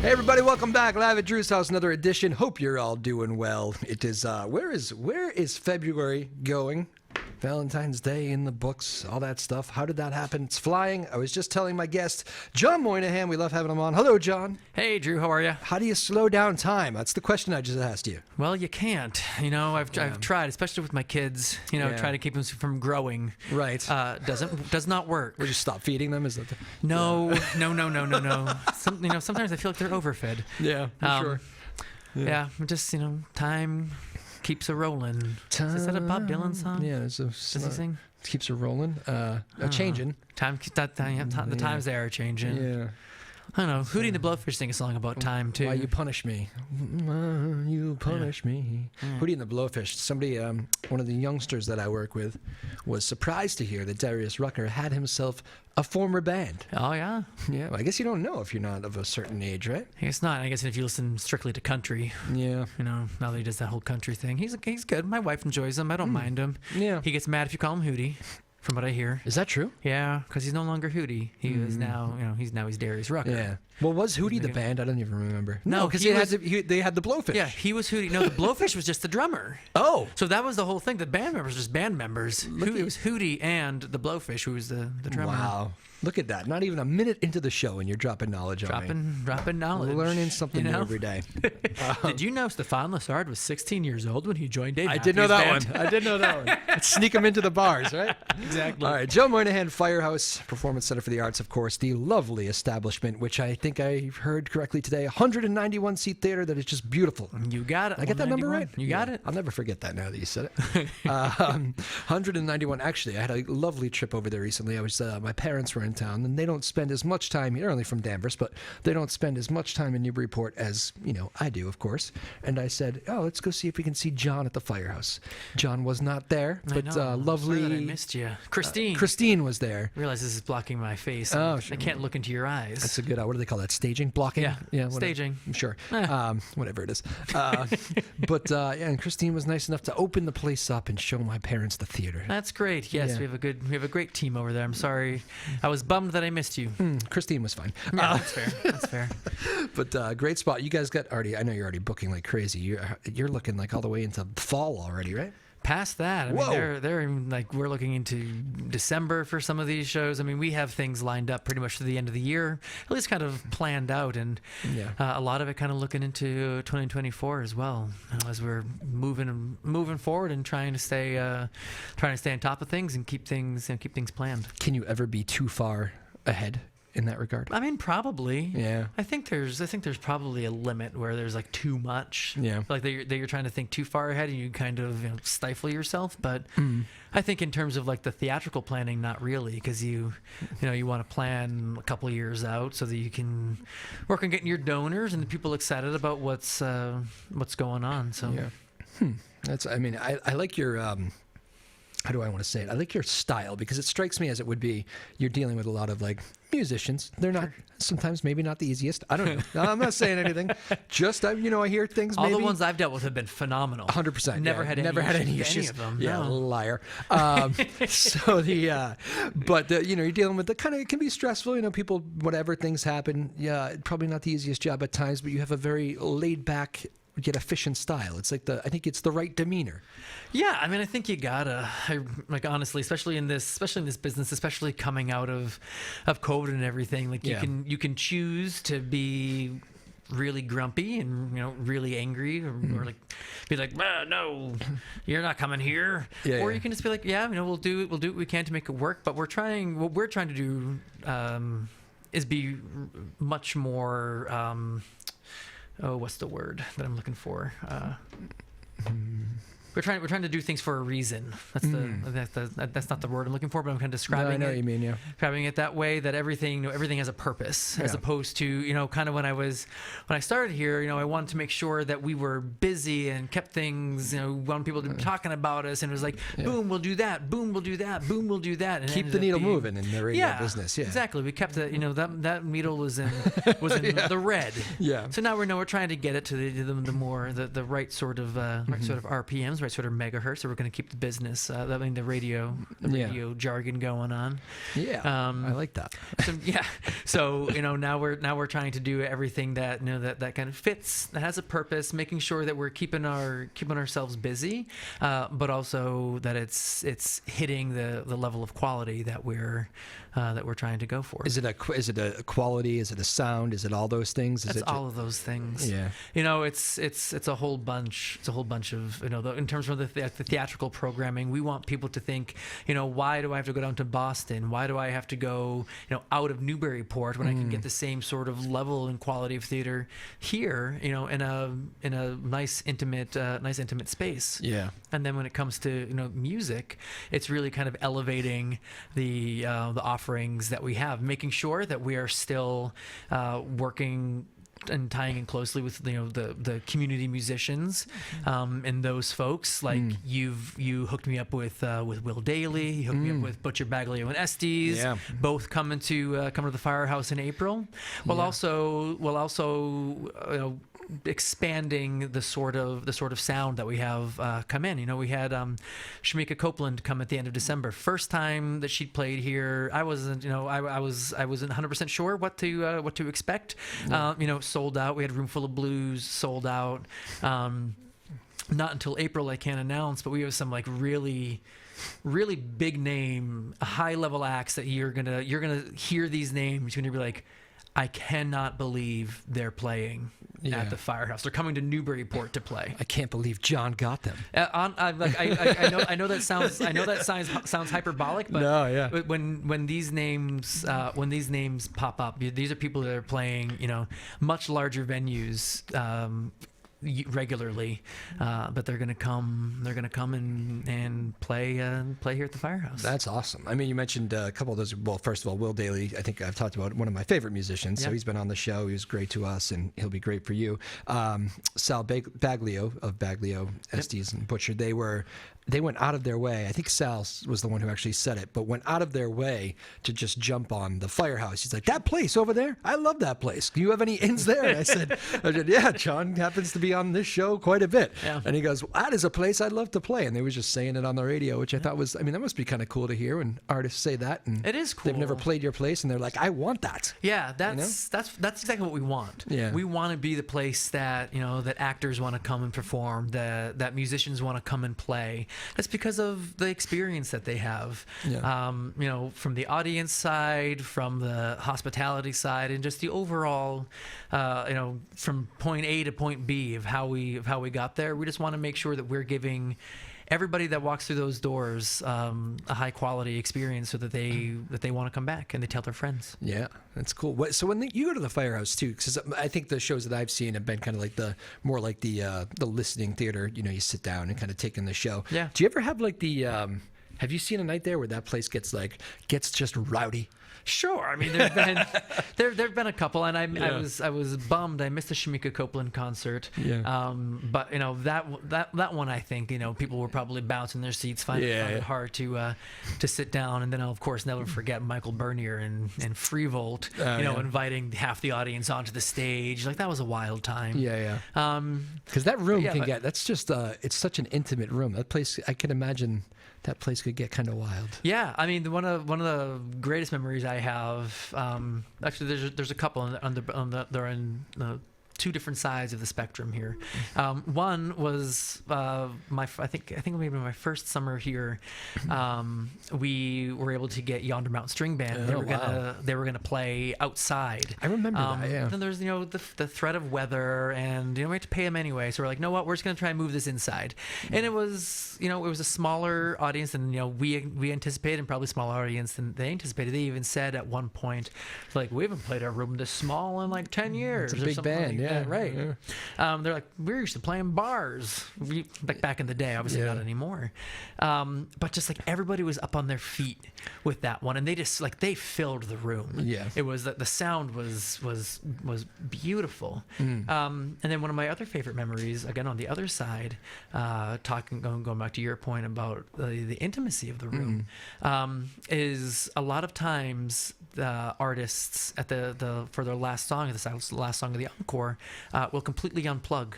Hey everybody, welcome back. Live at Drew's house, another edition. Hope you're all doing well. It is where is February going? Valentine's Day in the books, all that stuff. How did that happen? It's flying. I was just telling my guest, John Moynihan. We love having him on. Hello, John. Hey, Drew. How are you? How do you slow down time? That's the question I just asked you. Well, you can't. You know, I've tried, especially with my kids. You know, try to keep them from growing. Right. Does not work. Would you stop feeding them? Is that No. Sometimes I feel like they're overfed. Yeah, for sure. Yeah, just time keeps a rolling. Is that a Bob Dylan song? Yeah, does he sing? Keeps a rolling. Changing. The times they are changing. Yeah. I don't know. Hootie and the Blowfish sing a song about time too. Why you punish me? You punish me. Hootie and the Blowfish. Somebody, one of the youngsters that I work with, was surprised to hear that Darius Rucker had himself a former band. Oh yeah. Yeah. Well, I guess you don't know if you're not of a certain age, right? I guess not. I guess if you listen strictly to country. Yeah. You know, now that he does that whole country thing, he's good. My wife enjoys him. I don't mind him. Yeah. He gets mad if you call him Hootie. From what I hear. Is that true? Yeah, because he's no longer Hootie. He is now, he's Darius Rucker. Yeah. Well, was Hootie the band? I don't even remember. No, because they had the Blowfish. Yeah, he was Hootie. No, the Blowfish was just the drummer. Oh. So that was the whole thing. The band members were just band members. It was Hootie and the Blowfish, who was the drummer. Wow. Look at that. Not even a minute into the show and you're dropping knowledge on me. Dropping knowledge. Learning something new every day. Did you know Stefan Lassard was 16 years old when he joined Dave I did know Matthews that Band? one. I did know that one. Let's sneak him into the bars, right? Exactly. All right. Joe Moynihan, Firehouse, Performance Center for the Arts, of course. The lovely establishment, which I think I heard correctly today. 191-seat theater that is just beautiful. You got it. I get that number right? You got it. I'll never forget that now that you said it. 191. Actually, I had a lovely trip over there recently. I was my parents were in town, and they don't spend as much time. They're only from Danvers, but they don't spend as much time in Newburyport as I do, of course. And I said, "Oh, let's go see if we can see John at the Firehouse." John was not there, but lovely. Sorry that I missed you, Christine. Christine was there. I realize this is blocking my face. Oh, I can't look into your eyes. That's a good. What do they call that? Staging, blocking. Yeah, whatever. staging. Sure. Whatever it is. But and Christine was nice enough to open the place up and show my parents the theater. That's great. Yes, we have a great team over there. I'm sorry, I was bummed that I missed you. Christine was fine. Yeah, that's fair. That's fair. But great spot. You guys got already. I know you're already booking like crazy. You're looking like all the way into fall already, right? Past that, I mean, they're like we're looking into December for some of these shows. I mean, we have things lined up pretty much to the end of the year, at least kind of planned out, and a lot of it kind of looking into 2024 as well, as we're moving forward and trying to stay on top of things and keep things planned. Can you ever be too far ahead in that regard? I mean, probably. Yeah. I think there's probably a limit where there's like too much. Yeah. Like that you're trying to think too far ahead and you kind of stifle yourself. But I think in terms of like the theatrical planning, not really, because you want to plan a couple of years out so that you can work on getting your donors and the people excited about what's going on. So yeah. I like your. How do I want to say it? I like your style because it strikes me as it would be you're dealing with a lot of like musicians. They're not sometimes maybe not the easiest. I don't know. No, I'm not saying anything. Just I hear things. All the ones I've dealt with have been phenomenal. 100%. Never had any issues. Any of them. Yeah, no. liar. So you're dealing with the kind of it can be stressful. People, whatever things happen. Yeah, probably not the easiest job at times, but you have a very laid back yet efficient style. It's like I think it's the right demeanor. Yeah, I mean, I think you gotta, honestly, especially in this business, especially coming out of COVID and everything. Like you can choose to be really grumpy and really angry or like be like, no, you're not coming here. Or you can just be like, we'll do what we can to make it work. But what we're trying to do is be much more. What's the word that I'm looking for? We're trying to do things for a reason. That's not the word I'm looking for, but I'm kind of describing it. I know what you mean, yeah. Describing it that way, that everything has a purpose, as opposed to, kind of when I started here, I wanted to make sure that we were busy and kept things, wanted people to be talking about us, and it was like, boom, we'll do that, boom, we'll do that, boom, we'll do that. And keep the needle moving in the radio business. Yeah, exactly. We kept it, that needle was in the red. Yeah. So now we're trying to get it to the right sort of RPMs quite sort of megahertz, so we're going to keep the business, the radio jargon going on. Yeah, I like that. So now we're trying to do everything that that kind of fits, that has a purpose, making sure that we're keeping ourselves busy, but also that it's hitting the level of quality that we're trying to go for. Is it a quality? Is it a sound? Is it all those things? It's all of those things. Yeah. It's a whole bunch. It's a whole bunch of in terms of the theatrical programming. We want people to think, why do I have to go down to Boston? Why do I have to go out of Newburyport when I can get the same sort of level and quality of theater here? In a nice intimate space. Yeah. And then when it comes to music, it's really kind of elevating the offerings that we have, making sure that we are still working and tying in closely with the community musicians and those folks. Like you hooked me up with Will Daly, you hooked me up with Butcher Baglio and Estes, both coming to the Firehouse in April, while also expanding the sort of sound that we have come in. We had Shamika Copeland come at the end of December. First time that she'd played here, I wasn't 100% sure what to expect. Sold out. We had Room Full of Blues sold out. Not until April I can't announce, but we have some really big name, high level acts that you're gonna hear these names. You're gonna be like, I cannot believe they're playing at the Firehouse. They're coming to Newburyport to play. I can't believe John got them. I know that sounds hyperbolic, but no, yeah. But when these names pop up, these are people that are playing much larger venues regularly, but they're gonna come and play here at the Firehouse. That's awesome. I mean, you mentioned a couple of those. Well, first of all, Will Daly, I think I've talked about, one of my favorite musicians. So he's been on the show. He was great to us, and he'll be great for you. Sal Baglio of Baglio, Estes, and Butcher, they went out of their way. I think Sal was the one who actually said it, but went out of their way to just jump on the Firehouse. He's like, that place over there, I love that place. Do you have any ins there? And I said, yeah, John happens to be on this show quite a bit. Yeah. And he goes, well, that is a place I'd love to play. And they were just saying it on the radio, which I thought was, that must be kind of cool to hear when artists say that. And it is cool. They've never played your place, and they're like, I want that. Yeah, that's exactly what we want. Yeah. We want to be the place that, that actors want to come and perform, that musicians want to come and play. That's because of the experience that they have, from the audience side, from the hospitality side, and just the overall, from point A to point B of how we got there. We just want to make sure that we're giving everybody that walks through those doors a high quality experience, so that they want to come back and they tell their friends. Yeah, that's cool. So when you go to the Firehouse too, because I think the shows that I've seen have been kind of like the listening theater. You sit down and kind of take in the show. Yeah. Do you ever have have you seen a night there where that place gets just rowdy? Sure. I mean, there've been a couple, and I was bummed I missed the Shamika Copeland concert. Yeah. But that one, I think people were probably bouncing their seats, finding it hard to sit down. And then I'll of course never forget Michael Bernier and Freevolt, inviting half the audience onto the stage. That was a wild time. Yeah. Because that room that's just it's such an intimate room. That place, I can imagine. That place could get kind of wild. Yeah, I mean, one of the greatest memories I have. Actually, there's a couple they're in two different sides of the spectrum here. One was I think maybe my first summer here. We were able to get Yonder Mountain String Band. They were gonna play outside. I remember that. Yeah. Then there's the threat of weather, and we had to pay them anyway. So we're like, no, what? We're just gonna try and move this inside. And it was a smaller audience than we anticipated, and probably smaller audience than they anticipated. They even said at one point, we haven't played our room this small in 10 years. It's a big band. Yeah, right. Yeah. They're like, we're used to playing bars, back in the day, obviously not anymore. But just everybody was up on their feet with that one, and they just they filled the room. Yeah, it was the sound was beautiful. And then one of my other favorite memories, again on the other side, going back to your point about the intimacy of the room, is a lot of times the artists for their last song, the last song of the encore, will completely unplug.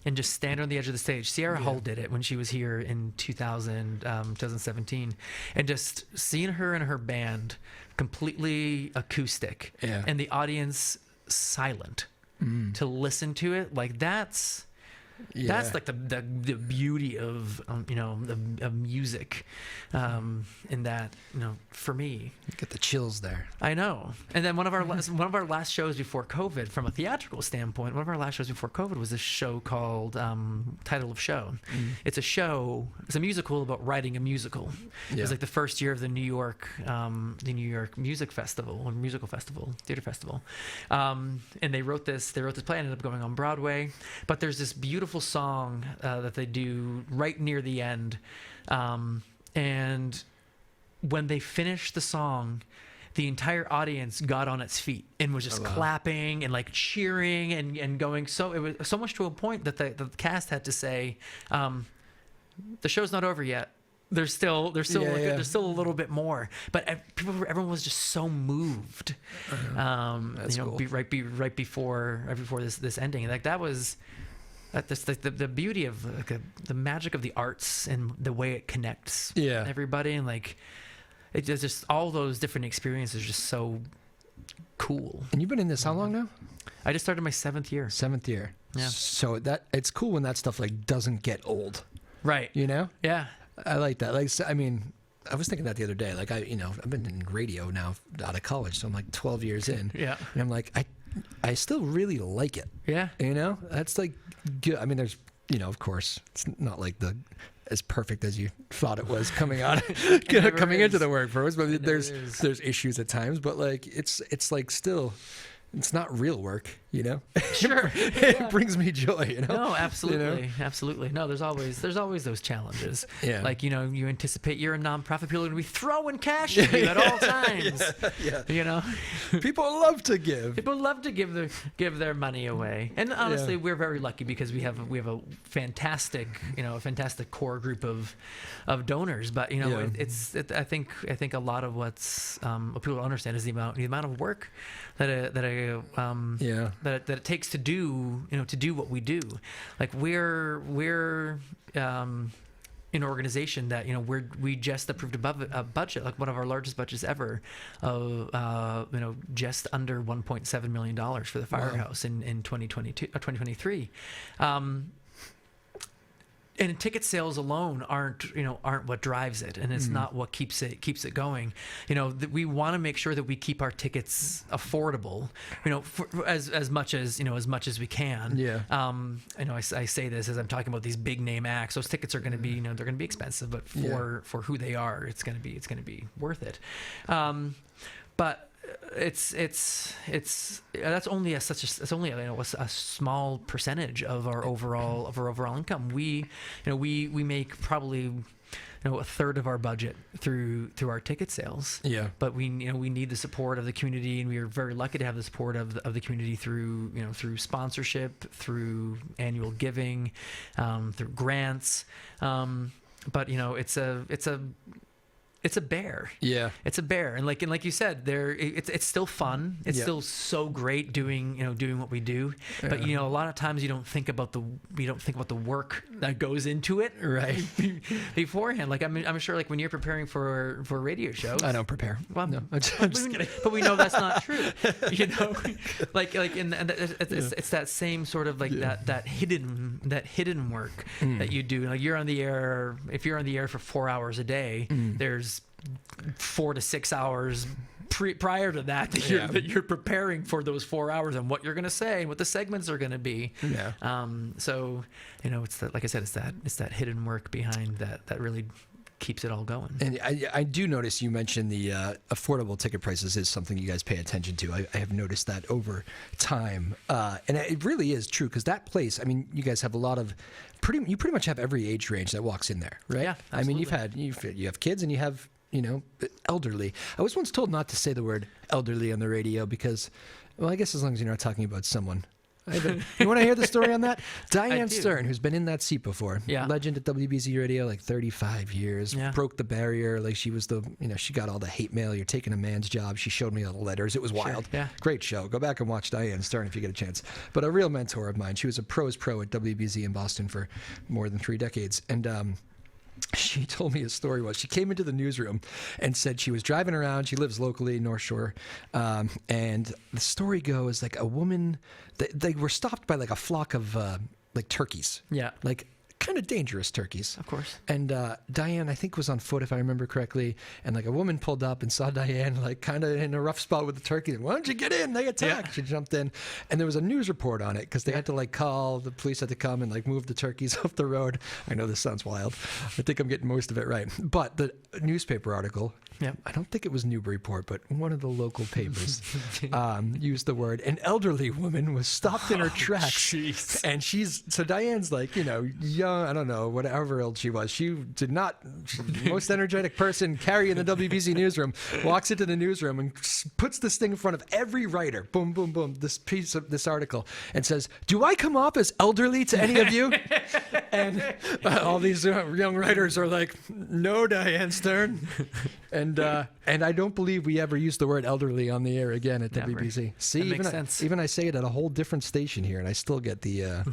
and just stand on the edge of the stage. Sierra Hull did it when she was here in 2017, and just seeing her and her band completely acoustic, and the audience silent to listen to it, like that's like the beauty of of music, in that, for me, you get the chills there. I know. And then one of our last shows before COVID, from a theatrical standpoint, one of our last shows before COVID was a show called Title of Show. It's a musical about writing a musical. It was like the first year of the New York Music Festival, or Musical Festival, Theater Festival, and they wrote this play. Ended up going on Broadway, but there's this beautiful song that they do right near the end, and when they finished the song, the entire audience got on its feet and was just clapping and like cheering and going. So it was so much to a point that the cast had to say, the show's not over yet. There's still a little bit more, but everyone was just so moved. That's cool. Right before this ending, like that was. That's the beauty of the magic of the arts and the way it connects everybody, and like it just all those different experiences are just so cool. And you've been in this how long now? I just started my 7th year. 7th year. Yeah. So it's cool when that stuff like doesn't get old. Right. Yeah. I like that. Like, I mean, I was thinking that the other day. Like I've been in radio now out of college, so I'm like 12 years in. Yeah. And I'm like, I still really like it. Yeah. That's like good. I mean, there's, of course, it's not like as perfect as you thought it was coming into the workforce, but there's issues at times, but like it's like still, it's not real work, Sure. It brings me joy, No, absolutely. Absolutely. No, there's always those challenges. Yeah. Like, you anticipate you're a nonprofit, people are going to be throwing cash at you at all times. Yeah. People love to give. People love to give their money away. And honestly, we're very lucky because we have a fantastic, a fantastic core group of donors, but I think a lot of what people don't understand is the amount of work that it takes to do what we do. Like we're an organization that we just approved a budget, like one of our largest budgets ever, of just under $1.7 million for the Firehouse in 2023. And ticket sales alone aren't what drives it, and it's not what keeps it going. We want to make sure that we keep our tickets affordable, for as much as we can. Yeah. I say this as I'm talking about these big name acts. Those tickets are going to be they're going to be expensive, but for who they are, it's going to be worth it. But it's that's only a small percentage of our overall income. We make probably a third of our budget through our ticket sales. Yeah. But we need the support of the community, and we are very lucky to have the support of the community through sponsorship, through annual giving, through grants. But it's a bear. Yeah. It's a bear. And like you said, it's still fun. It's still so great doing what we do. But a lot of times you don't think about the work that goes into it right beforehand. Like I'm sure, like when you're preparing for a radio show, I don't prepare. Well, no, but we know that's not true. Like it's that same sort of like that hidden work that you do. Like you're on the air. If you're on the air for 4 hours a day, there's 4 to 6 hours prior to that you're preparing for those 4 hours and what you're going to say and what the segments are going to be. So it's that, like I said, it's that hidden work behind that really keeps it all going. And I do notice you mentioned the affordable ticket prices is something you guys pay attention to. I have noticed that over time, and it really is true, because that place, I mean, you guys have a lot of you pretty much have every age range that walks in there, right? Yeah, absolutely. I mean, you have kids and you have elderly. I was once told not to say the word elderly on the radio because, well, I guess as long as you're not talking about someone You want to hear the story on that? I Diane do. Stern, who's been in that seat before, Yeah. legend at WBZ Radio, like 35 years, Yeah. broke the barrier. Like she was she got all the hate mail. You're taking a man's job. She showed me all the letters. It was wild. Yeah. Great show. Go back and watch Diane Stern if you get a chance. But a real mentor of mine. She was a pro's pro at WBZ in Boston for more than 3 decades. And, she told me a story. She came into the newsroom and said she was driving around. She lives locally, North Shore. And the story goes like a woman, they were stopped by like a flock of like turkeys. Yeah. Like kind of dangerous turkeys. Of course. And Diane, I think, was on foot, if I remember correctly. And like a woman pulled up and saw Diane like kind of in a rough spot with the turkey. Why don't you get in? They attacked. Yeah. She jumped in. And there was a news report on it because they had to like call, the police had to come and like move the turkeys off the road. I know this sounds wild. I think I'm getting most of it right. But the newspaper article, Yep. I don't think it was Newburyport, but one of the local papers used the word, an elderly woman was stopped in her tracks. Jeez. And so Diane's like, young, I don't know, whatever old she was. She did not, most energetic person carrying the WBZ newsroom, walks into the newsroom and puts this thing in front of every writer, boom, boom, boom, this article, and says, do I come off as elderly to any of you? And all these young writers are like, no, Diane Stern. And I don't believe we ever used the word elderly on the air again at Never. WBZ. See, That makes sense. even I say it at a whole different station here, and I still get the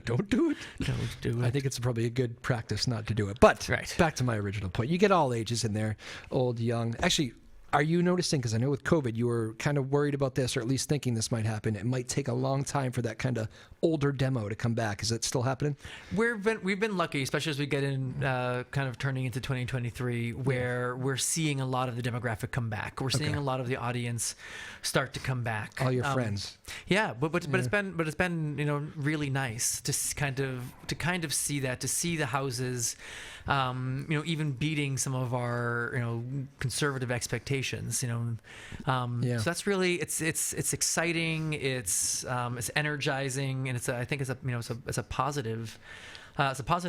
don't do it. Don't do it. I think it's probably a good practice not to do it. But Right. back to my original point. You get all ages in there, old, young. Actually, are you noticing, because I know with COVID you were kind of worried about this, or at least thinking this might happen, it might take a long time for that kind of older demo to come back. Is it still happening? We've been lucky, especially as we get in kind of turning into 2023, where we're seeing a lot of the demographic come back. We're seeing a lot of the audience start to come back. All your friends. Yeah, but it's been really nice to kind of see that, to see the houses even beating some of our conservative expectations. So that's really it's exciting. It's energizing, and I think it's a positive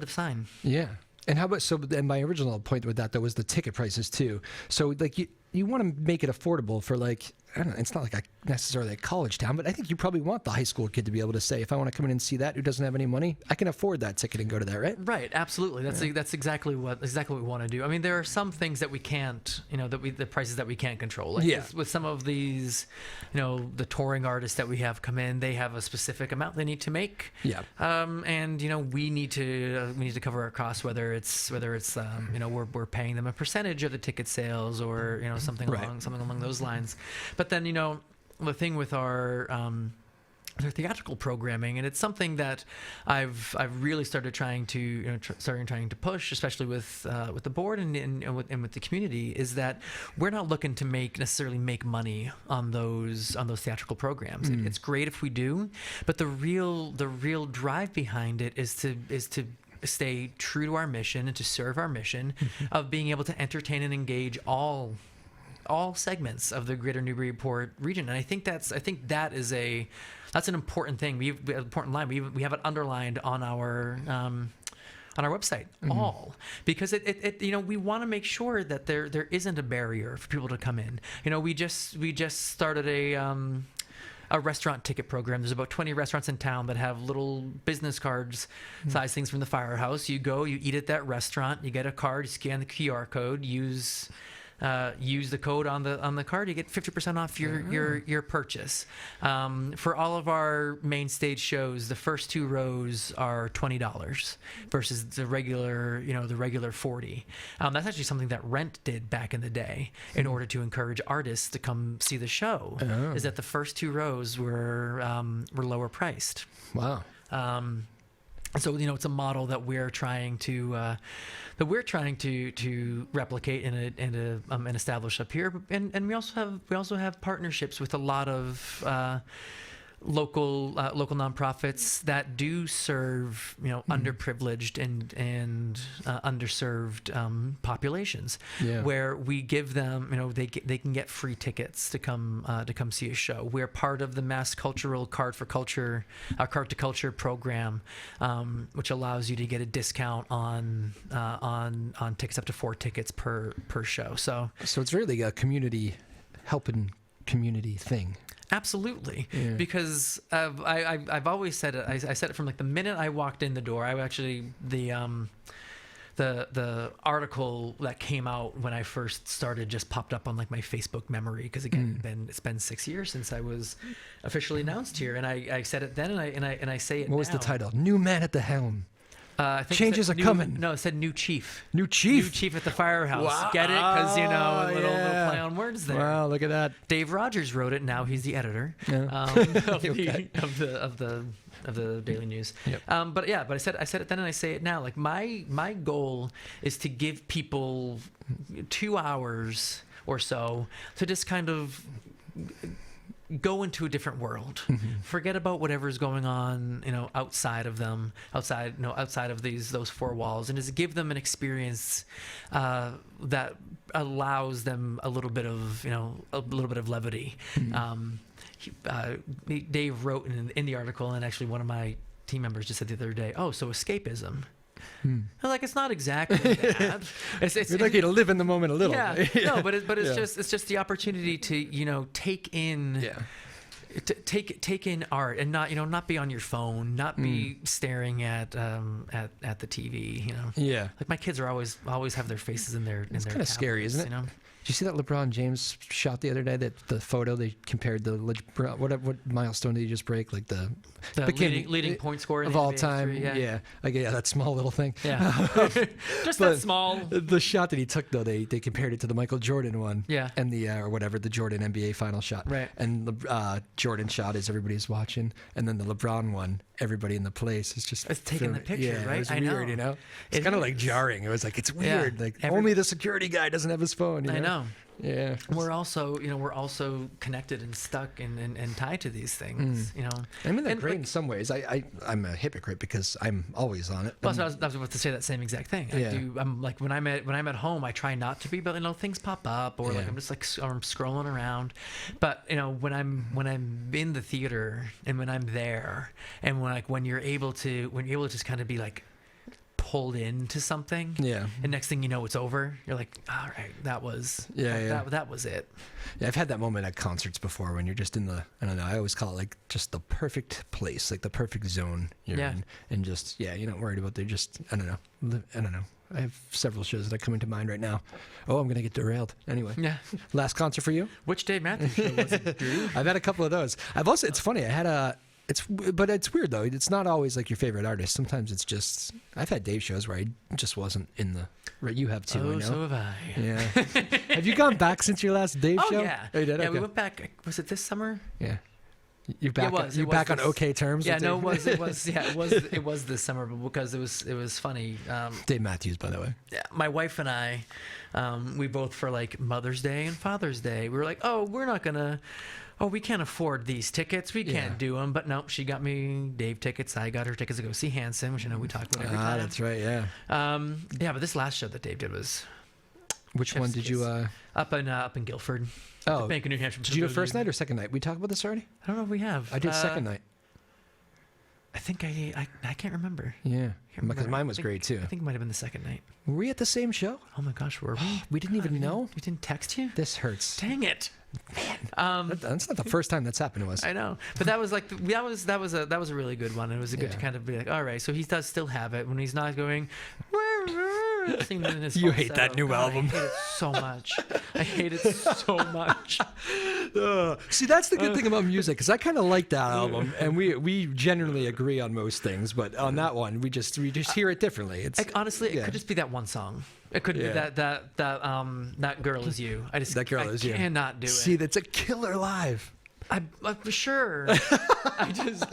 sign. Yeah. And how about, and my original point with that though was the ticket prices too. So like you want to make it affordable for like, I don't know, it's not like necessarily a college town, but I think you probably want the high school kid to be able to say, if I want to come in and see that who doesn't have any money, I can afford that ticket and go to that, right? Right, absolutely. That's exactly what we want to do. I mean, there are some things that we can't, the prices that we can't control. Like with some of these, the touring artists that we have come in, they have a specific amount they need to make. Yeah. And we need to cover our costs, whether it's we're paying them a percentage of the ticket sales or something along those lines. But then the thing with our theatrical programming, and it's something that I've really started trying to trying to push, especially with the board and with the community, is that we're not looking to necessarily make money on those theatrical programs. It's great if we do, but the real drive behind it is to stay true to our mission and to serve our mission of being able to entertain and engage all segments of the greater Newburyport region. And I think that's an important thing. We have an important line. We have it underlined on our website, all, because it we want to make sure that there isn't a barrier for people to come in. We just started a restaurant ticket program. There's about 20 restaurants in town that have little business cards size things from the Firehouse. You go, you eat at that restaurant, you get a card, you scan the QR code, use the code on the card, you get 50% off your purchase. For all of our main stage shows, the first 2 rows are $20 versus the regular $40. That's actually something that Rent did back in the day in order to encourage artists to come see the show. Is that the first 2 rows were lower priced. Wow. So it's a model that we're trying to replicate and establish up here, and we also have partnerships with a lot of local nonprofits that do serve underprivileged and underserved populations, where we give them they can get free tickets to come see a show. We're part of the Mass Cultural Card to Culture program, which allows you to get a discount on tickets up to 4 tickets per show. So it's really a community helping community thing. Absolutely, because I've always said it. I said it from like the minute I walked in the door. I actually the article that came out when I first started just popped up on like my Facebook memory, because again, it's been 6 years since I was officially announced here, and I said it then, and I say it. What was now. the title? New man at the helm. I think Changes are coming. No, it said new chief. New chief. New chief at the Firehouse. Wow. Get it? Because a little play on words there. Wow, look at that. Dave Rogers wrote it. Now he's the editor Yeah. of the Daily News. Yep. But I said it then, and I say it now. Like my goal is to give people 2 hours or so to just kind of go into a different world. Forget about whatever's going on, outside of them, outside of those four walls, and just give them an experience that allows them a little bit of levity. Dave wrote in the article, and actually one of my team members just said the other day, "Oh, so escapism." I'm like, it's not exactly that. You're lucky to live in the moment a little. Yeah, no, but it's just the opportunity to take in. Yeah. Take in art, and not be on your phone, not be staring at the TV. Yeah. Like my kids are always have their faces in their. It's kind of scary, isn't it? Did you see that LeBron James shot the other day? That the photo they compared what milestone did he just break? Like the leading point scorer of in the all NBA time. history, Yeah, that small little thing. Yeah, just that small. The shot that he took though, they compared it to the Michael Jordan one. Yeah, and the the Jordan NBA final shot. Right. And the Jordan shot is everybody's watching, and then the LeBron one, everybody in the place is just taking the picture. Yeah, right? It was weird, know. It's kind of like jarring. It was like, it's weird. Yeah. Like only the security guy doesn't have his phone. I know. Yeah. We're also connected and stuck and tied to these things. I mean, they're great in some ways. I'm a hypocrite because I'm always on it. Well, so I was about to say that same exact thing. Yeah. I'm like when I'm at home, I try not to be, but things pop up, or like I'm just like I'm scrolling around. But when I'm in the theater and when I'm there, and when you're able to just kind of be like pulled into something, and next thing you know, it's over. You're like, all right, that was that was it. Yeah, I've had that moment at concerts before when you're just in the, I don't know, I always call it like just the perfect place, like the perfect zone you're in, and just you're not worried about I don't know. I have several shows that are coming to mind right now. Oh, I'm gonna get derailed. Anyway, last concert for you? Which Dave Matthews show was it, Drew? I've had a couple of those. It's funny. I had but it's weird though. It's not always like your favorite artist. Sometimes it's just, I've had Dave shows where I just wasn't in the. Right, you have too. I know. So have I. Yeah. Have you gone back since your last Dave show? Yeah. Oh, you did? Yeah, Okay. we went back. Was it this summer? Yeah. You're back. It was on okay terms. Yeah, with no, Dave? it was this summer, but because it was funny. Dave Matthews, by the way. Yeah, my wife and I, we both, for like Mother's Day and Father's Day, we were like, we can't afford these tickets. We can't do them. But no, she got me Dave tickets. I got her tickets to go see Hanson, which we talk about every time. That's right. Yeah. But this last show that Dave did was. Which one did you? Up in Guilford. Oh, Bank of New Hampshire. Did you do first night or second night? We talked about this already. I don't know if we have. I did second night. I think I can't remember. Yeah, because mine was great too. I think it might have been the second night. Were we at the same show? Oh my gosh, were we? We didn't even know. We didn't text you. This hurts. Dang it, man. That's not the first time that's happened to us. I know, but that was a really good one. It was good to kind of be like, all right, so he does still have it when he's not going. You hate that new album. I hate it so much. I hate it so much. See, that's the good thing about music, because I kind of like that album, and we generally agree on most things, but on that one, we just hear it differently. It's honestly, it could just be that one song. It could be that girl is you. I cannot do it. See, that's a killer live. I'm for sure. I just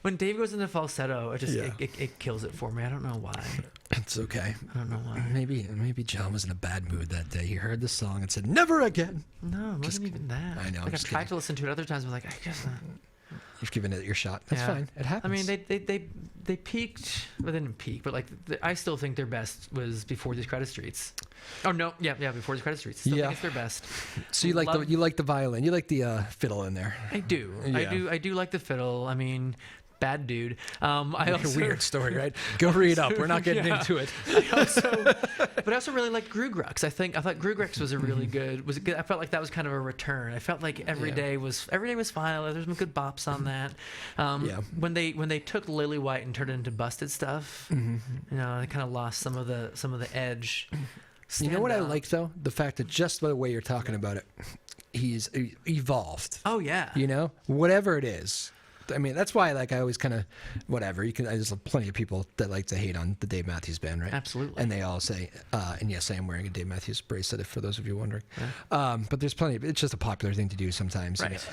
when Dave goes into falsetto, it kills it for me. I don't know why. It's okay. I don't know why. Maybe John was in a bad mood that day. He heard the song and said, "Never again." No, it wasn't even that. I know. Like I've tried to listen to it other times. I'm like, I guess. You've given it your shot. That's fine. It happens. I mean, they peaked, but they didn't peak. But like, I still think their best was Before These Credit Streets. Oh no, Before These Credit Streets. Still think it's their best. So you like the violin, you like the fiddle in there. I do. I do like the fiddle. I mean, bad dude. I also, Weird story, right? Go read up. We're not getting into it. But I also really liked Grugrux. I thought Grugrux was a really good. Was good. I felt like that was kind of a return. I felt like every day was fine. There's some good bops on that. When they took Lily White and turned it into Busted Stuff, they kind of lost some of the edge. You know what I like though? The fact that just by the way you're talking about it, he's evolved. Oh yeah. Whatever it is. I mean, that's why I always kind of whatever. There's plenty of people that like to hate on the Dave Matthews Band, right? Absolutely. And they all say, and yes, I am wearing a Dave Matthews bracelet, for those of you wondering. Yeah. But there's plenty. It's just a popular thing to do sometimes. Right.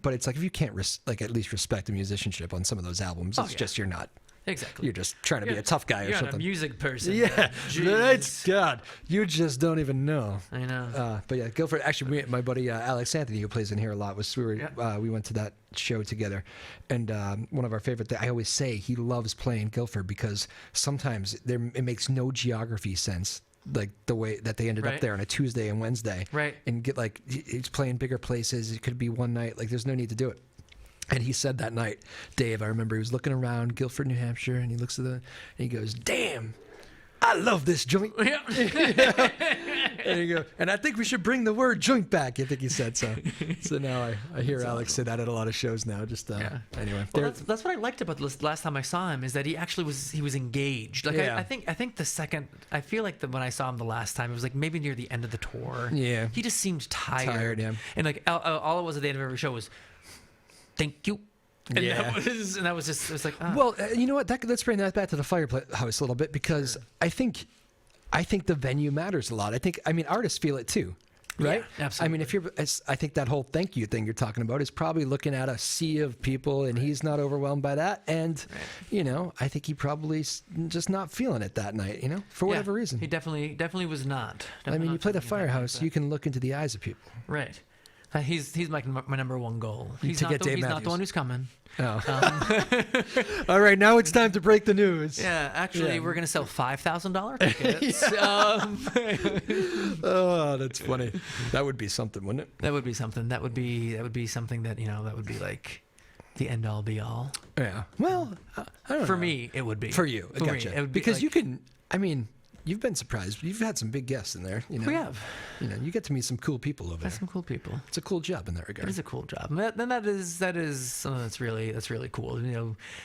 But it's like if you can't at least respect the musicianship on some of those albums, it's just you're not. Exactly. You're just trying to be a tough guy or something. You're not a music person. Yeah. That's God. You just don't even know. I know. But yeah, Guilford. Actually, my buddy Alex Anthony, who plays in here a lot, we went to that show together, and one of our favorite. I always say he loves playing Guilford because sometimes it makes no geography sense. Like the way that they ended up there on a Tuesday and Wednesday, right? And get he's playing bigger places. It could be one night. There's no need to do it. And he said that night, Dave, I remember he was looking around Guilford, New Hampshire, and he looks at and he goes, "Damn, I love this joint." Yeah. And he goes, "And I think we should bring the word joint back." I think he said so. So now I hear Alex say that at a lot of shows now. Just anyway. Well, that's what I liked about this last time I saw him is that he actually was engaged. I think the second I feel like when I saw him the last time it was maybe near the end of the tour. Yeah. He just seemed tired. And all it was at the end of every show was, "Thank you." And that was just, it was like, oh. Well, you know what? Let's bring that back to the Firehouse a little bit because I think the venue matters a lot. Artists feel it too, right? Yeah, absolutely. I think that whole thank you thing you're talking about is probably looking at a sea of people and he's not overwhelmed by that. And, I think he probably just not feeling it that night, for whatever reason. He definitely was not. You play the Firehouse, you can look into the eyes of people. Right. He's my number one goal. He's not the one who's coming. Oh. All right, now it's time to break the news. Yeah, actually, we're going to sell $5,000 tickets. Oh, that's funny. That would be something, wouldn't it? That would be something. That would be something that that would be the end all be all. Yeah. Well, I don't know. For me, it would be. For you, For gotcha. me, it would be because you can. You've been surprised. You've had some big guests in there. We have. You get to meet some cool people over there. Some cool people. It's a cool job in that regard. It is a cool job. Then that is something that's really cool.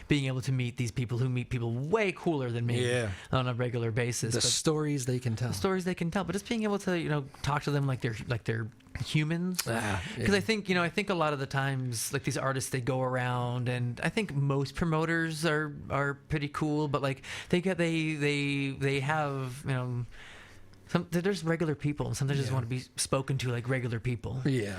Being able to meet these people who meet people way cooler than me on a regular basis. The stories they can tell. But just being able to talk to them like they're humans. Because I think a lot of the times these artists, they go around, and I think most promoters are pretty cool, but they have there's regular people, and sometimes just want to be spoken to like regular people. It's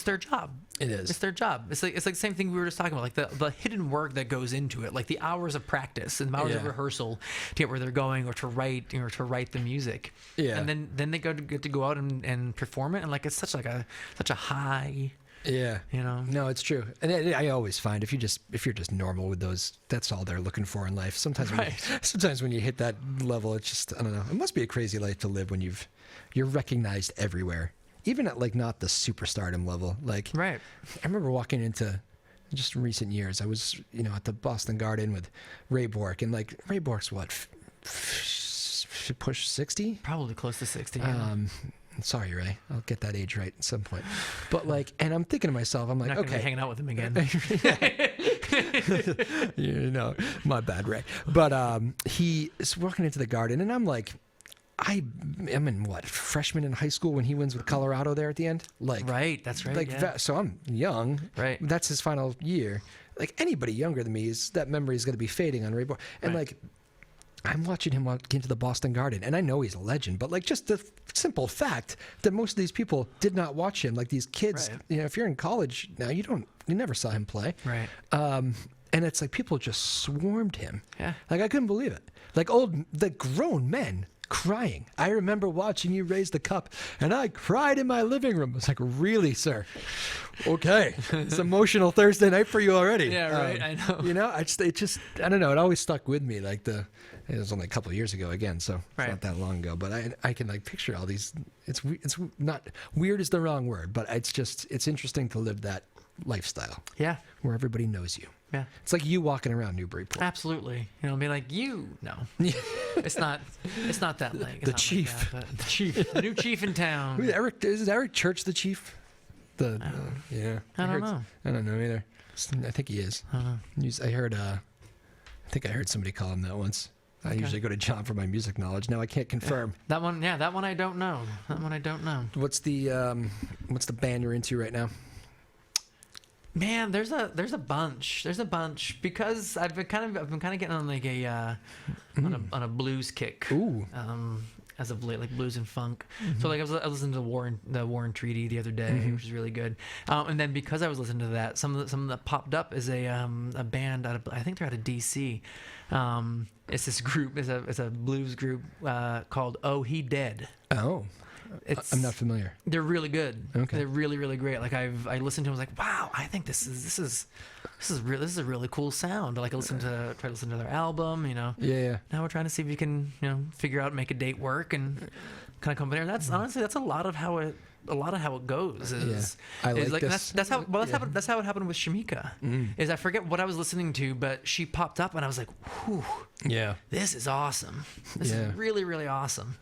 their job. It is. It's their job. It's like the same thing we were just talking about, the hidden work that goes into it, the hours of practice and hours of rehearsal to get where they're going, or to write the music. Yeah. And then they get to go out and perform it, and it's such a high. Yeah. No, it's true. And I always find if you're just normal with those, that's all they're looking for in life. Sometimes when you hit that level, it's just, I don't know. It must be a crazy life to live when you're recognized everywhere. Even at not the superstardom level. Right. I remember walking into just recent years, I was, at the Boston Garden with Ray Bork, and Ray Bork's what, push 60? Probably close to 60. Sorry, Ray. I'll get that age right at some point. But and I'm thinking to myself, I'm like, not okay, be hanging out with him again. My bad, Ray. But he is walking into the Garden, and I'm like, I'm in freshman in high school when he wins with Colorado there at the end. Right, that's right. So I'm young. Right. That's his final year. Anybody younger than me, that memory is going to be fading on Ray Bork. And I'm watching him walk into the Boston Garden, and I know he's a legend, but just the simple fact that most of these people did not watch him, these kids, if you're in college now, you never saw him play. Right. And it's people just swarmed him. Yeah. I couldn't believe it. Grown men crying. I remember watching you raise the cup, and I cried in my living room. I was like, really, sir? Okay. It's emotional Thursday night for you already. Yeah, right. I know. I don't know. It always stuck with me. It was only a couple of years ago again, so it's not that long ago. But I can picture all these. It's not weird is the wrong word, but it's interesting to live that lifestyle Yeah. where everybody knows you. Yeah. It's like you walking around Newburyport. Absolutely. You know, be like, no. It's not that like The chief. Like that, but the chief. The new chief in town. Is Eric Church the chief? Yeah. I don't know. I don't know either. I think he is. I don't know. I think I heard somebody call him that once. I usually go to John for my music knowledge. Now I can't confirm. That one I don't know. What's the band you're into right now? Man, there's a bunch because I've been kind of getting on like on a blues kick. Ooh. As of late, like blues and funk. So like I was listening to the War and Treaty the other day, which is really good. And then because I was listening to that, some that popped up is a band out of, I think they're out of DC. It's this group, it's a blues group called Oh He Dead. Oh. I'm not familiar. They're really good. Okay. They're really, really great. Like I listened to them, I was like, wow, I think this is a really cool sound. Like I try to listen to their album, you know. Yeah. Now we're trying to see if we can, you know, figure out, make a date work and kind of come there. And that's honestly, that's a lot of how it goes. I like this. That's how it happened with Shamika. Is I forget what I was listening to, but she popped up and I was like, whew. Yeah. This is awesome. This is really, really awesome.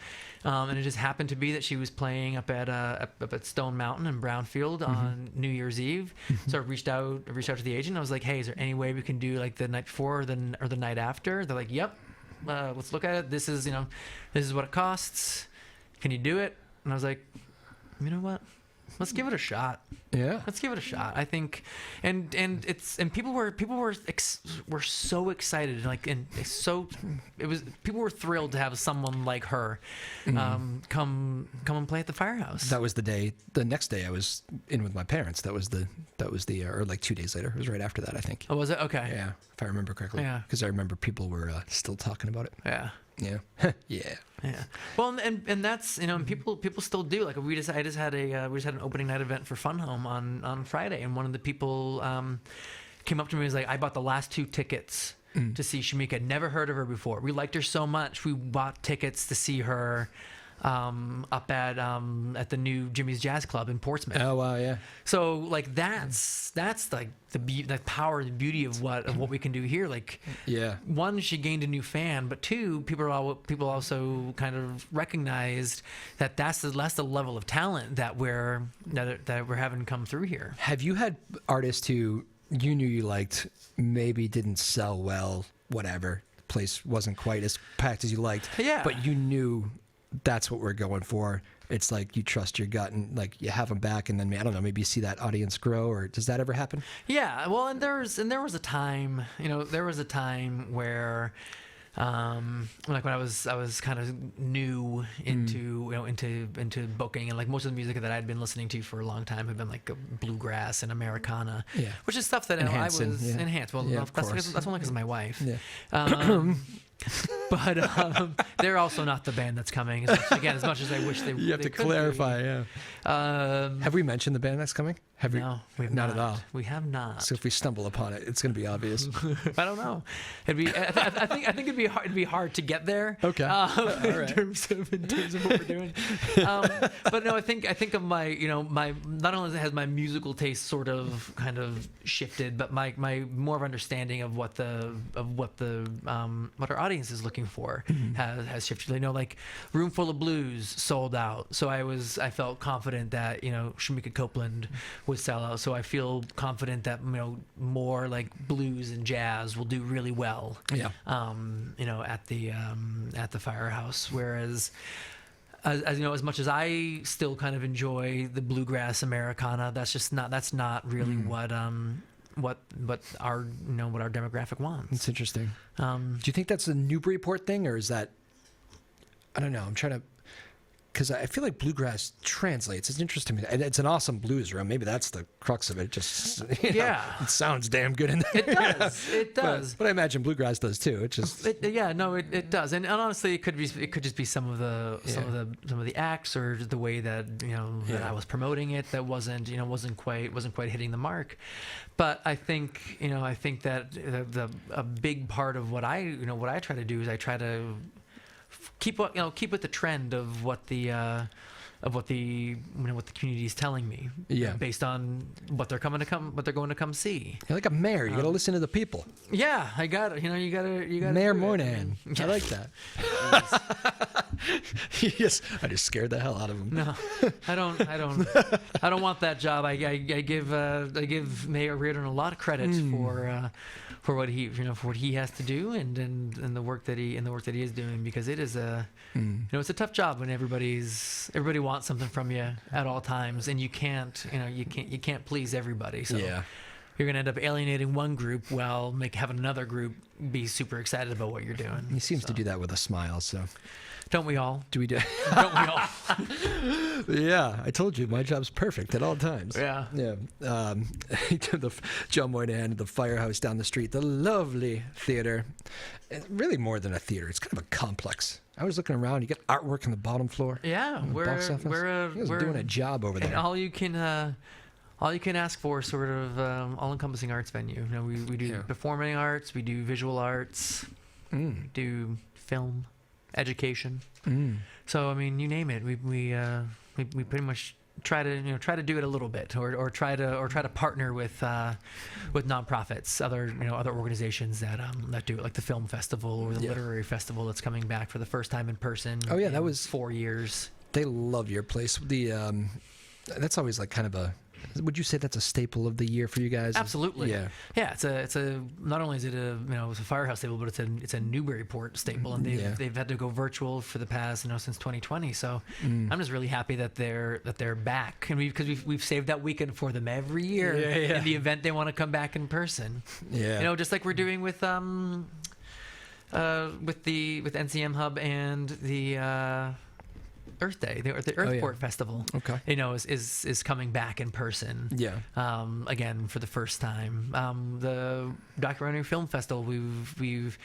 And it just happened to be that she was playing up at Stone Mountain in Brownfield on New Year's Eve. So I reached out to the agent. I was like, hey, is there any way we can do like the night before or the night after? They're like, yep. Let's look at it. This is what it costs. Can you do it? And I was like, you know what? Let's give it a shot. Yeah. Let's give it a shot. I think, and people were so excited, like, and people were thrilled to have someone like her come and play at the Firehouse. That was the next day I was in with my parents. That was or like 2 days later. It was right after that, I think. Oh, was it? Okay. Yeah, if I remember correctly. Yeah. Because I remember people were still talking about it. Yeah. Yeah. Yeah. Yeah. Well, and that's, you know, and people still do. Like we just had an opening night event for Fun Home on Friday, and one of the people came up to me and was like, I bought the last 2 tickets to see Shamika. Never heard of her before. We liked her so much. We bought tickets to see her up at the new Jimmy's Jazz Club in Portsmouth. Oh wow, yeah. So like that's like the power and the beauty of what we can do here. Like, yeah. One, she gained a new fan, but two, people also kind of recognized that that's the level of talent that we're having come through here. Have you had artists who you knew you liked, maybe didn't sell well, whatever, the place wasn't quite as packed as you liked, but you knew that's what we're going for? It's like you trust your gut and like you have them back, and then I don't know, maybe you see that audience grow, or does that ever happen? Yeah, well, and there was a time, where like when I was kind of new into booking, and like most of the music that I'd been listening to for a long time had been like bluegrass and Americana, which is stuff that I was enhanced. Well, that's only because of my wife. Yeah. But they're also not the band that's coming. As much as I wish they. You have to clarify, yeah. Have we mentioned the band that's coming? No, we have not at all. We have not. So if we stumble upon it, it's going to be obvious. I don't know. I think it'd be hard to get there. Okay. All right. in terms of what we're doing. But no, I think of my not only has my musical taste sort of kind of shifted, but my more of understanding of what our audience is looking for has shifted. Like Room Full of Blues sold out, so I felt confident that Shamika Copeland would sell out. So I feel confident that more like blues and jazz will do really well. Yeah. At the Firehouse, whereas. As much as I still kind of enjoy the bluegrass Americana, that's not really what our demographic wants. It's interesting. Do you think that's a Newburyport thing, or is that, I don't know, I'm trying to, because I feel like bluegrass translates. It's interesting to me. And it's an awesome blues room. Maybe that's the crux of it. Just it sounds damn good in there. It does. It does. But I imagine bluegrass does too. It just it does. And honestly, it could just be some of the acts, or the way that that I was promoting it that wasn't quite hitting the mark. But I think that a big part of what I try to do is I try to keep with the trend of what the what the what the community is telling me. Yeah. Based on what they're going to come see. You're like a mayor. You got to listen to the people. Yeah, I got it. You got to. Mayor Moynihan. I like that. Yes, I just scared the hell out of him. No, I don't want that job. I give Mayor Reardon a lot of credit for what he has to do and the work that he is doing, because it is it's a tough job when everybody wants something from you at all times, and you can't please everybody. So Yeah. you're gonna end up alienating one group while having another group be super excited about what you're doing. He seems to do that with a smile. So Don't we all? do we do? Don't we all? Yeah, I told you my job's perfect at all times. Yeah. Yeah. John Moynihan, the Firehouse down the street, the lovely theater. It's really more than a theater. It's kind of a complex. I was looking around. You get artwork on the bottom floor. Yeah, He was doing a job over and there. all you can ask for, sort of all-encompassing arts venue. We do performing arts, we do visual arts, we do film, education. So I mean, you name it. We pretty much try to do it a little bit, or try to partner with nonprofits, other organizations that do it, like the film festival or the literary festival that's coming back for the first time in person. Oh yeah, in that was 4 years. They love your place. That's always like kind of a. Would you say that's a staple of the year for you guys? Absolutely. Yeah. Yeah. It's a. Not only is it it's a Firehouse staple, but it's a Newburyport staple, and they've had to go virtual for the past since 2020. So I'm just really happy that they're back, and because we've saved that weekend for them every year in the event they want to come back in person. Yeah. Just like we're doing with NCM Hub and the. Earth Day, the Earthport Festival, is coming back in person. Yeah. Again for the first time. The documentary film festival we've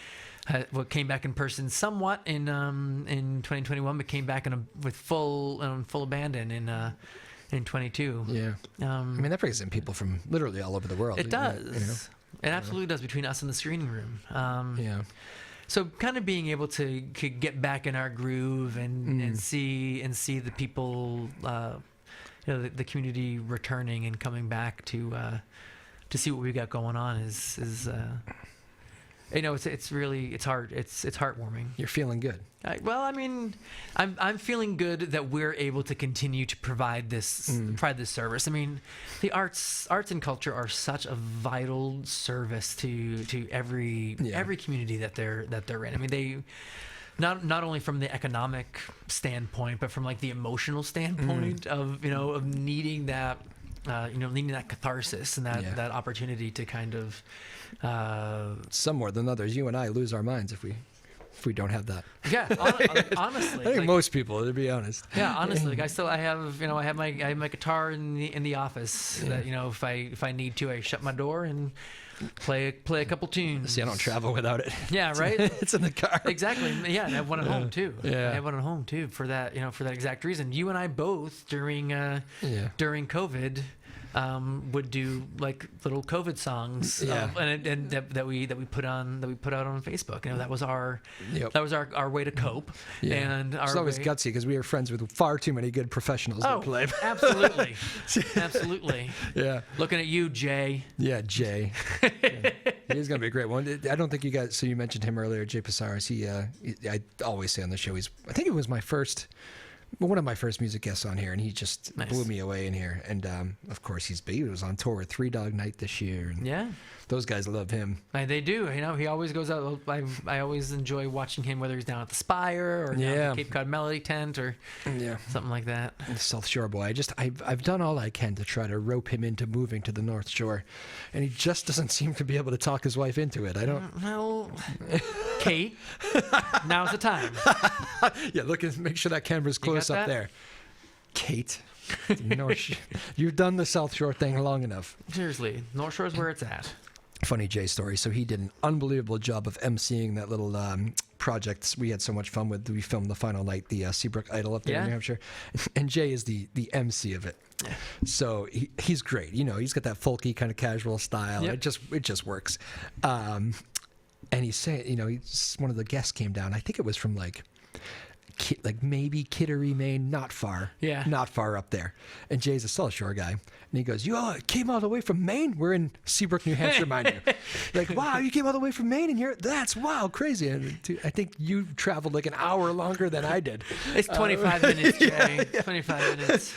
came back in person somewhat in 2021, but came back with full abandon in 22. Yeah. I mean, that brings in people from literally all over the world. It does. It absolutely does, between us and the screening room. Yeah. So kind of being able to get back in our groove and see the people, the community returning and coming back to see what we got going on is it's heartwarming. You're feeling good. Well, I mean, I'm feeling good that we're able to continue to provide this service. I mean, the arts and culture are such a vital service to every community that they're in. I mean, they not only from the economic standpoint, but from like the emotional standpoint of needing that needing that catharsis and that opportunity to kind of some more than others. You and I lose our minds if we don't have that. Yeah, honestly, I think most people, to be honest. Yeah, honestly, I have my guitar in the office. That if I need to, I shut my door and play a couple tunes. See, I don't travel without it. Yeah, right. It's in the car. Exactly. Yeah, and I have one at home too. Yeah, I have one at home too for that exact reason. You and I both during COVID. Would do like little COVID songs, and that we put out on Facebook. That was our way to cope. Yeah. And it's always gutsy because we were friends with far too many good professionals that play. Absolutely, absolutely. Yeah. Looking at you, Jay. Yeah, Jay. Yeah. He's gonna be a great one. I don't think you guys. So you mentioned him earlier, Jay Pasaris. I always say on the show, I think it was one of my first music guests on here, and he just blew me away in here. And of course, he was on tour with Three Dog Night this year. And those guys love him. They do. He always goes out. I always enjoy watching him, whether he's down at the Spire or down at the Cape Cod Melody Tent or something like that. The South Shore boy. I've done all I can to try to rope him into moving to the North Shore, and he just doesn't seem to be able to talk his wife into it. I don't. Well, Kate, now's the time. Yeah, make sure that camera's close up there. Kate, you've done the South Shore thing long enough. Seriously, North Shore's where it's at. Funny Jay story. So he did an unbelievable job of emceeing that little project we had so much fun with. We filmed the final night, the Seabrook Idol up there in New Hampshire, and Jay is the MC of it. Yeah. So he's great. He's got that folky kind of casual style. Yep. It just works. And he's saying, one of the guests came down. I think it was from like maybe Kittery, Maine, not far. Yeah. Not far up there. And Jay's a South Shore guy. And he goes, you all came all the way from Maine? We're in Seabrook, New Hampshire, mind you. Like, wow, you came all the way from Maine and that's wow, crazy. And I think you traveled like an hour longer than I did. It's 25 minutes, Jay. 25 minutes.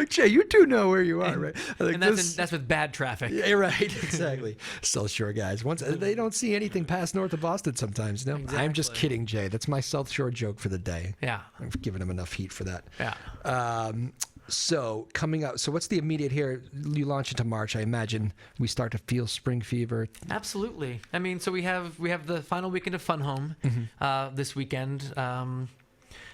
Jay, you do know where you are, right? Like, And that's with bad traffic. Yeah, right, exactly. South Shore guys. Once they don't see anything past north of Boston sometimes. No, I'm just Exactly. kidding, Jay. That's my South Shore joke for the day. Yeah. I've given him enough heat for that. Yeah. So coming up, so what's the immediate here? You launch into March. I imagine we start to feel spring fever. Absolutely. I mean, so we have the final weekend of Fun Home this weekend.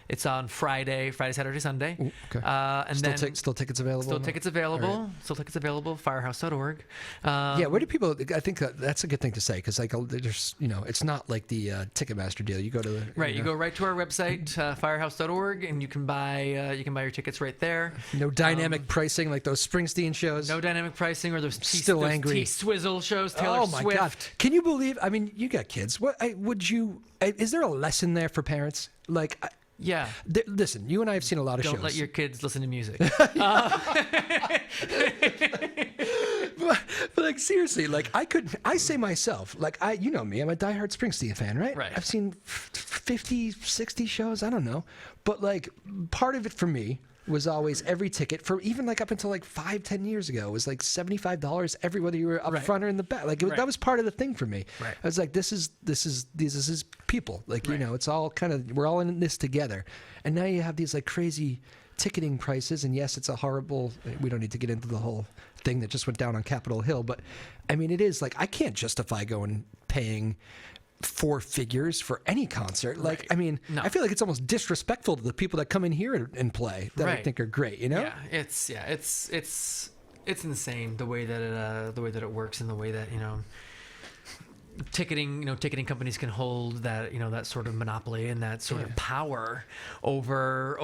It's on Friday, Saturday, Sunday. Ooh, okay. And Still, then still tickets available? still tickets available. All right. Still tickets available. Firehouse.org. Yeah, where do people? I think that's a good thing to say because like there's it's not like the Ticketmaster deal. You go to the Right, you go right to our website, firehouse.org, and you can buy your tickets right there. No dynamic pricing like those Springsteen shows. No dynamic pricing or those Still angry. T-Swizzle shows. Taylor Oh my Swift. God! Can you believe? I mean, you got kids. What would you? Is there a lesson there for parents? Like, Yeah. listen, you and I have seen a lot of Don't shows. let your kids listen to music. but like seriously, like I say myself, like you know me, I'm a diehard Springsteen fan, right? Right. I've seen 50, 60 shows, I don't know. But like part of it for me was always every ticket for even like up until like 5-10 years ago was like $75 every whether you were up Right. front or in the back. Like Right. that was part of the thing for me. Right. I was like, this is people. Like Right. it's all kind of we're all in this together. And now you have these like crazy ticketing prices, and yes, it's a horrible. We don't need to get into the whole thing that just went down on Capitol Hill, but I mean, it is like I can't justify paying 4 figures for any concert. Like, Right. I mean, No. I feel like it's almost disrespectful to the people that come in here and play that I Right. think are great. You know? Yeah, it's insane the way that it works and the way that ticketing companies can hold that that sort of monopoly and that sort of power over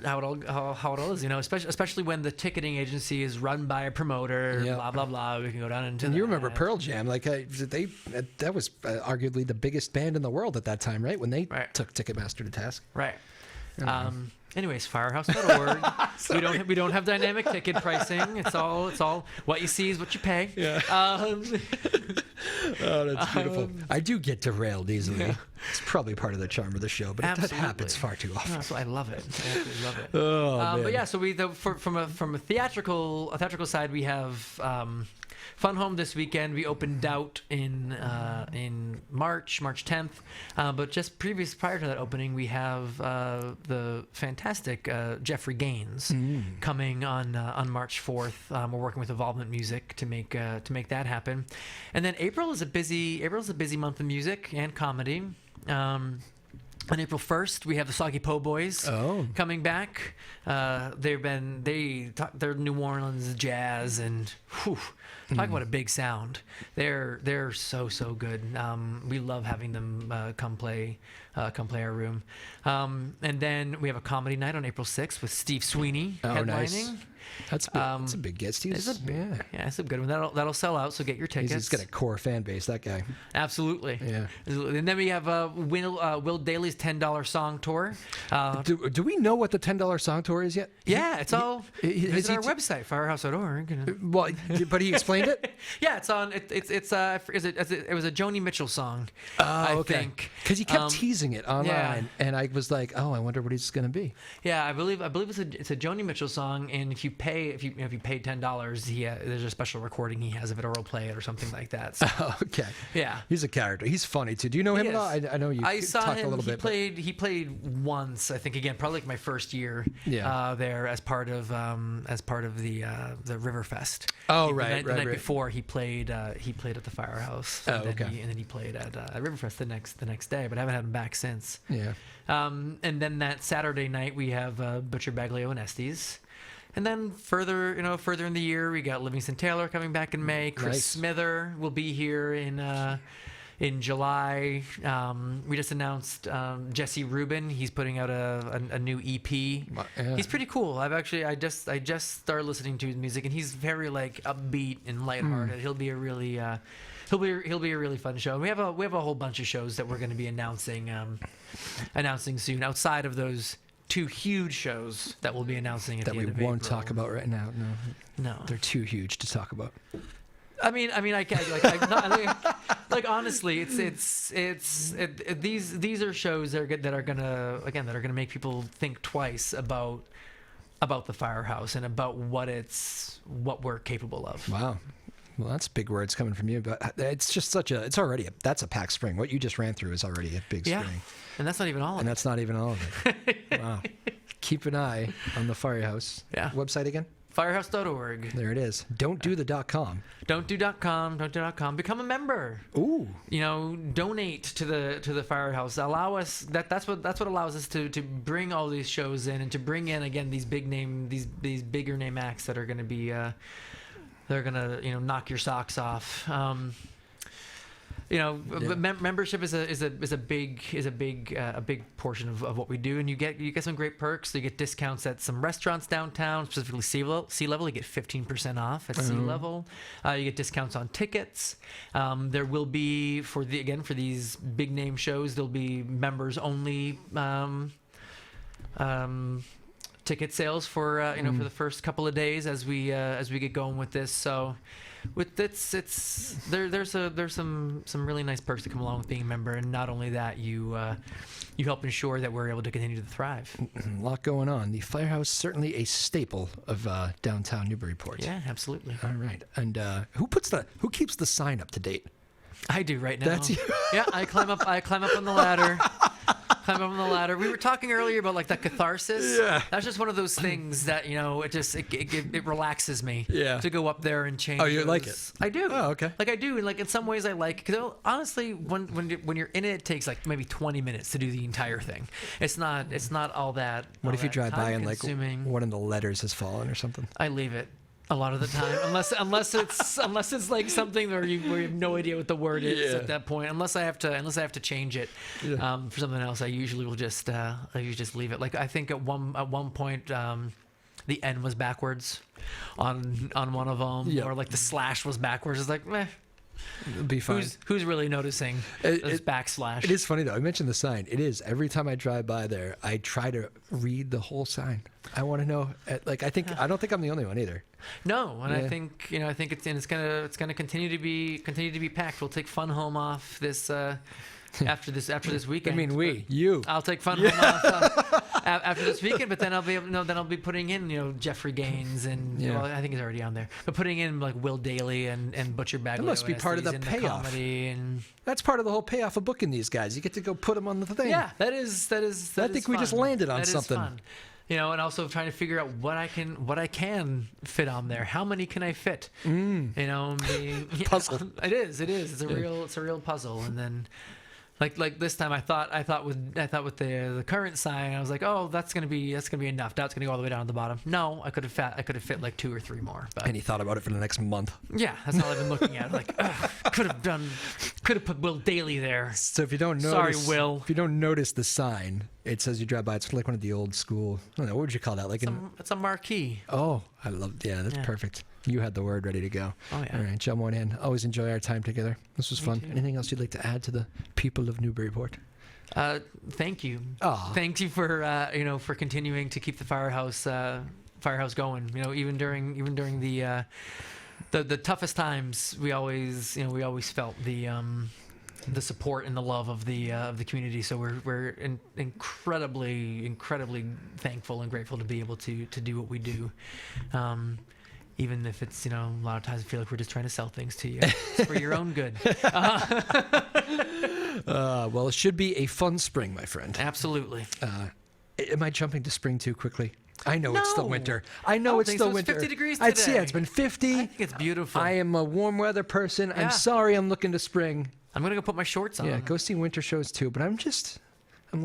how it all is, especially when the ticketing agency is run by a promoter. Yeah. Blah blah blah. We can go down into And you that. remember Pearl Jam? Like that was arguably the biggest band in the world at that time, right? When they Right. took Ticketmaster to task. Right. Anyways, firehouse.org. we don't have dynamic ticket pricing. It's all what you see is what you pay. Yeah. Oh, that's beautiful. I do get derailed easily. Yeah. It's probably part of the charm of the show, but that Absolutely. happens far too often. No, so I love it. I absolutely love it. Oh, man. But yeah, so from a theatrical side, we have Fun Home this weekend. We opened out in March 10th. But just prior to that opening, we have the fantastic Jeffrey Gaines coming on March 4th. We're working with Evolvement Music to make that happen. And then April's a busy month of music and comedy. On April 1st, we have the Soggy Po Boys coming back. They're New Orleans jazz and talk about a big sound. They're so good. We love having them come play our room. And then we have a comedy night on April 6th with Steve Sweeney headlining. Nice. That's a big get. Steve's It's a good one. That'll sell out. So get your tickets. He's got a core fan base. That guy. Absolutely. Yeah. And then we have Will Daly's $10 song tour. Do we know what the $10 song tour is yet? Yeah, it's all. It's he our website, firehouse.org. Well, but he explained it. Yeah, it's on. It was a Joni Mitchell song. Oh, I okay. think Because he kept teasing it online, yeah. and I was like, oh, I wonder what he's going to be. Yeah, I believe it's a Joni Mitchell song, and if you pay $10, there's a special recording he has of it, or he'll play it or something like that. So, Oh, okay. yeah. He's a character. He's funny too. Do you know him He at all? is. I know you I saw talked him. a little He bit. He played once, I think. Again, probably like my first year Yeah. there as part of the Riverfest. Oh, The right. night before he played at the Firehouse. Oh, And then okay. and then he played at Riverfest the next day, but I haven't had him back since. Yeah. And then that Saturday night we have Butcher Baglio and Estes. And then further in the year, we got Livingston Taylor coming back in May. Chris Nice. Smither will be here in July. We just announced Jesse Rubin. He's putting out a new EP. Yeah. He's pretty cool. I just started listening to his music, and he's very like upbeat and lighthearted. He'll be a really He'll be a really fun show. We have a whole bunch of shows that we're going to be announcing soon outside of those 2 huge shows that we'll be announcing at that the we end of won't April. talk about right now. No, No. they're too huge to talk about. I mean, I can't like honestly, these are shows that are gonna make people think twice about the Firehouse and about what we're capable of. Wow. Well, that's big words coming from you, but it's just that's a packed spring. What you just ran through is already a big Yeah, spring. and that's not even all of And it. that's not even all of it. Wow. Keep an eye on the Firehouse. Yeah. Website again? Firehouse.org. There it is. Don't do the .com. Don't do .com. Become a member. Ooh. Donate to the Firehouse. Allow us that's what allows us to bring all these shows in and to bring in again these bigger name acts that are going to be they're going to knock your socks off. Membership is a big portion of what we do, and you get some great perks. You get discounts at some restaurants downtown, specifically sea level. You get 15% off at sea level. You get discounts on tickets. There will be for these big name shows. There'll be members only ticket sales for for the first couple of days as we get going with this. So. With there's some really nice perks that come along with being a member, and not only that, you help ensure that we're able to continue to thrive. A lot going on. The Firehouse, certainly a staple of downtown Newburyport. Yeah, absolutely. All right. And who keeps the sign up to date? I do right now. That's you. Yeah, I climb up on the ladder. We were talking earlier about like that catharsis. Yeah. That's just one of those things that it relaxes me. Yeah. To go up there and change. Oh, you like those. it? I do. Oh, okay. Like I do, and like in some ways I like. Because honestly, when you're in it takes like maybe 20 minutes to do the entire thing. It's not all that. What if you drive by and time-consuming. one of the letters has fallen or something? I leave it. A lot of the time, unless it's like something where you have no idea what the word is at that point. Unless I have to change it for something else, I usually will just leave it. Like I think at one point the N was backwards on one of them, or like the slash was backwards. It's like meh. It'll be fine. Who's really noticing this backslash? It is funny though. I mentioned the sign. It is every time I drive by there, I try to read the whole sign. I want to know. Like I don't think I'm the only one either. No, and I think it's gonna continue to be packed. We'll take Fun Home off this after this weekend. I mean, you. I'll take Fun Home off after this weekend, but then I'll be putting in Jeffrey Gaines and well, I think he's already on there, but putting in like Will Daly and Butcher Bagley. That must be part of the payoff. Comedy and that's part of the whole payoff of booking these guys. You get to go put them on the thing. Yeah, that is. I think we just landed on something. Is fun. And also trying to figure out what I can fit on there. How many can I fit? Puzzle. It is. It's a real puzzle. And then, like this time, I thought with the current sign, I was like, oh, that's gonna be enough. Now it's gonna go all the way down to the bottom. No, I could have fit like 2 or 3 more. But And he thought about it for the next month. yeah, that's all I've been looking at. Like, could have put Will Daly there. So if you don't notice, Sorry, Will. If you don't notice the sign, it says you drive by. It's like one of the old school. I don't know, what would you call that? Like It's a marquee. Oh, I love. Yeah, that's perfect. You had the word ready to go. Oh yeah. All right, Joe Moynihan. Always enjoy our time together. This was fun. too. Anything else you'd like to add to the people of Newburyport? Thank you. Aw. Thank you for for continuing to keep the Firehouse going. Even during the toughest times, we always felt the support and the love of the community. So we're incredibly thankful and grateful to be able to do what we do. Even if it's, a lot of times I feel like we're just trying to sell things to you. It's for your own good. Well, it should be a fun spring, my friend. Absolutely. Am I jumping to spring too quickly? I know it's still No. winter. I know it's still so. It's winter. 50 degrees I'd today. it's been 50. I think it's beautiful. I am a warm weather person. Yeah. I'm sorry I'm looking to spring. I'm going to go put my shorts on. Yeah, go see winter shows too, but I'm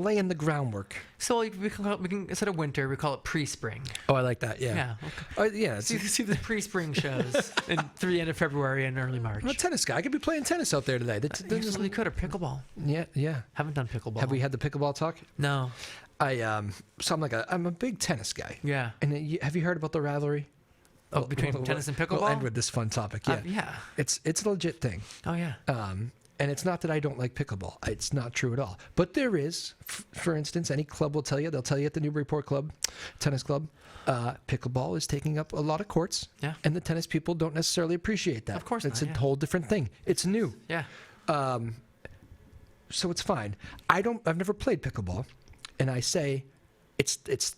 laying the groundwork. So we can instead of winter, we call it pre-spring. Oh, I like that. Yeah. Yeah. Yeah. See the pre-spring shows through the end of February and early March. I'm a tennis guy. I could be playing tennis out there today. You absolutely could, or pickleball. Yeah. Haven't done pickleball. Have we had the pickleball talk? No. I'm a big tennis guy. Yeah. And have you heard about the rivalry? Oh, between tennis and pickleball? We'll end with this fun topic. Yeah. Yeah. It's a legit thing. Oh, yeah. And it's not that I don't like pickleball. It's not true at all. But there is, for instance, any club will tell you, they'll tell you at the Newburyport Club, tennis club, pickleball is taking up a lot of courts. Yeah. And the tennis people don't necessarily appreciate that. Of course it's not, a whole different thing. It's new. Yeah. So it's fine. I've never played pickleball, and I say it's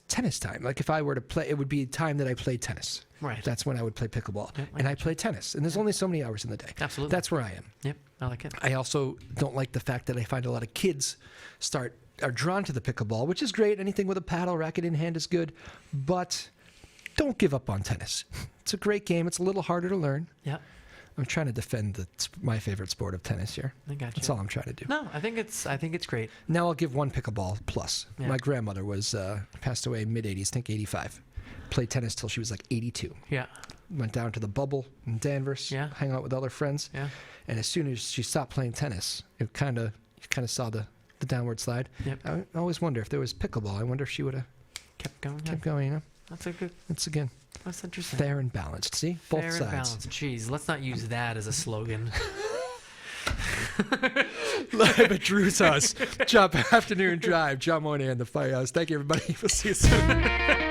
tennis time. Like if I were to play, it would be time that I play tennis. Right. That's when I would play pickleball. Yep, and I play tennis. And there's only so many hours in the day. Absolutely. That's where I am. Yep. I like it. I also don't like the fact that I find a lot of kids are drawn to the pickleball, which is great. Anything with a paddle, racket in hand is good. But don't give up on tennis. It's a great game. It's a little harder to learn. Yeah. I'm trying to defend my favorite sport of tennis here. I got you. That's all I'm trying to do. No, I think it's great. Now I'll give one pickleball plus. Yeah. My grandmother passed away mid-'80s, I think 85. Played tennis till she was like 82. Yeah. Went down to the Bubble in Danvers, Yeah. hang out with other friends. Yeah. And as soon as she stopped playing tennis, you kind of saw the downward slide. Yep. I always wonder if there was pickleball. I wonder if she would have Kept going. kept going. You know, That's a good. it's again That's interesting. fair and balanced. See, both Fair sides. and balanced. Jeez, let's not use that as a slogan. Live at Drew's house, Joppa Afternoon Drive, John Moynihan, the Firehouse. Thank you, everybody. We'll see you soon.